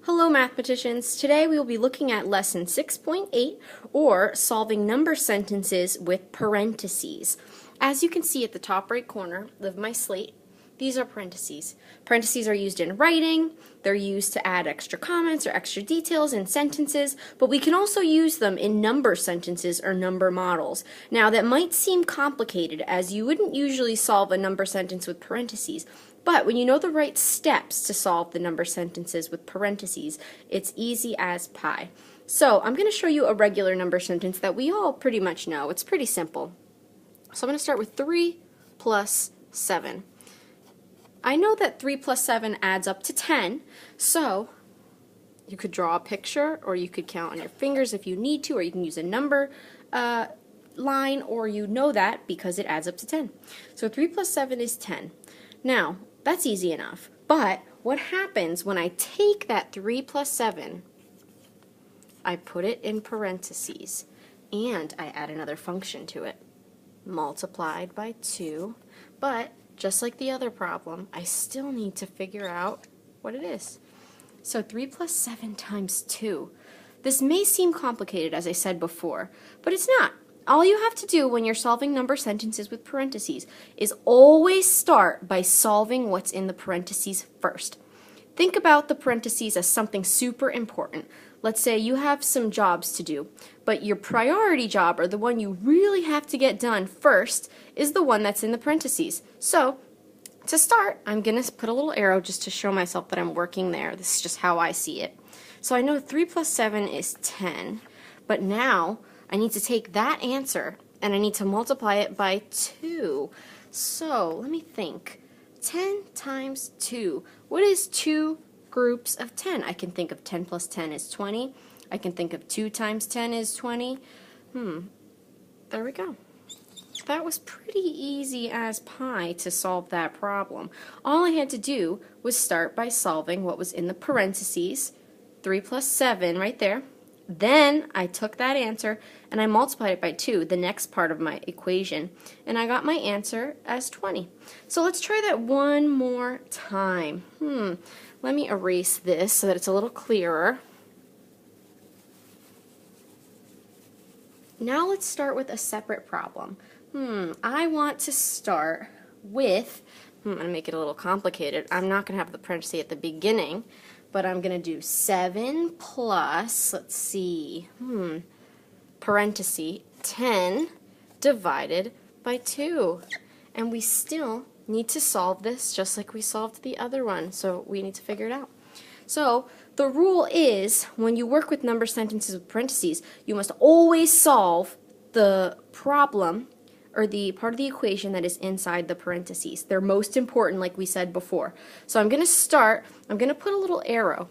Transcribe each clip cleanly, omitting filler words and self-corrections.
Hello mathematicians, today we will be looking at lesson 6.8 or solving number sentences with parentheses. As you can see at the top right corner of my slate, these are parentheses. Parentheses are used in writing, they're used to add extra comments or extra details in sentences, but we can also use them in number sentences or number models. Now that might seem complicated as you wouldn't usually solve a number sentence with parentheses, but when you know the right steps to solve the number sentences with parentheses, it's easy as pie. So I'm going to show you a regular number sentence that we all pretty much know. It's pretty simple. So I'm going to start with 3 plus 7. I know that 3 plus 7 adds up to 10, so you could draw a picture, or you could count on your fingers if you need to, or you can use a number line, or you know that because it adds up to 10. So 3 plus 7 is 10. Now, that's easy enough, but what happens when I take that 3 plus 7, I put it in parentheses, and I add another function to it, multiplied by 2, but just like the other problem, I still need to figure out what it is. So 3 plus 7 times 2. This may seem complicated, as I said before, but it's not. All you have to do when you're solving number sentences with parentheses is always start by solving what's in the parentheses first. Think about the parentheses as something super important. Let's say you have some jobs to do, but your priority job, or the one you really have to get done first, is the one that's in the parentheses. So, to start, I'm going to put a little arrow just to show myself that I'm working there. This is just how I see it. So I know 3 plus 7 is 10, but now I need to take that answer and I need to multiply it by 2. So let me think. 10 times 2. What is 2 groups of 10? I can think of 10 plus 10 is 20. I can think of 2 times 10 is 20. There we go. That was pretty easy as pie to solve that problem. All I had to do was start by solving what was in the parentheses, 3 plus 7 right there. Then I took that answer and I multiplied it by 2, the next part of my equation, and I got my answer as 20. So let's try that one more time. Let me erase this so that it's a little clearer. Now let's start with a separate problem. I want to start with, I'm going to make it a little complicated. I'm not going to have the parenthesis at the beginning, but I'm going to do 7 plus, let's see, parenthesis, 10 divided by 2. And we still need to solve this just like we solved the other one, so we need to figure it out. So the rule is, when you work with number sentences with parentheses, you must always solve the problem or the part of the equation that is inside the parentheses. They're most important, like we said before. So I'm going to put a little arrow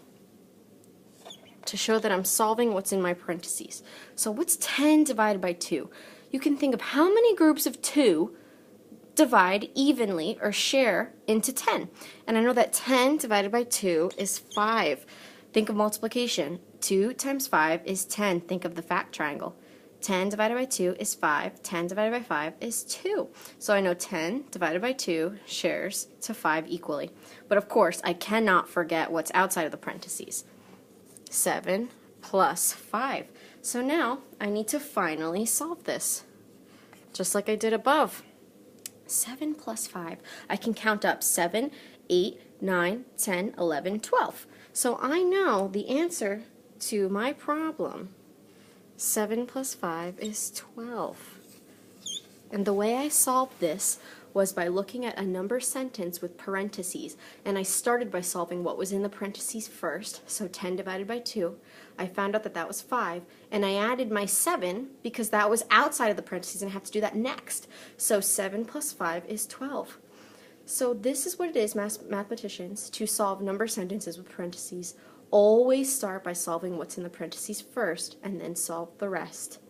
to show that I'm solving what's in my parentheses. So what's 10 divided by 2? You can think of how many groups of 2 divide evenly or share into 10. And I know that 10 divided by 2 is 5. Think of multiplication. 2 times 5 is 10. Think of the fact triangle. 10 divided by 2 is 5. 10 divided by 5 is 2. So I know 10 divided by 2 shares to 5 equally. But of course, I cannot forget what's outside of the parentheses. 7 plus 5. So now I need to finally solve this, just like I did above. 7 plus 5. I can count up 7, 8, 9, 10, 11, 12. So I know the answer to my problem. 7 plus 5 is 12. And the way I solved this was by looking at a number sentence with parentheses. And I started by solving what was in the parentheses first, so 10 divided by 2. I found out that that was 5, and I added my 7 because that was outside of the parentheses and I have to do that next. So 7 plus 5 is 12. So this is what it is, mathematicians, to solve number sentences with parentheses. Always start by solving what's in the parentheses first and then solve the rest.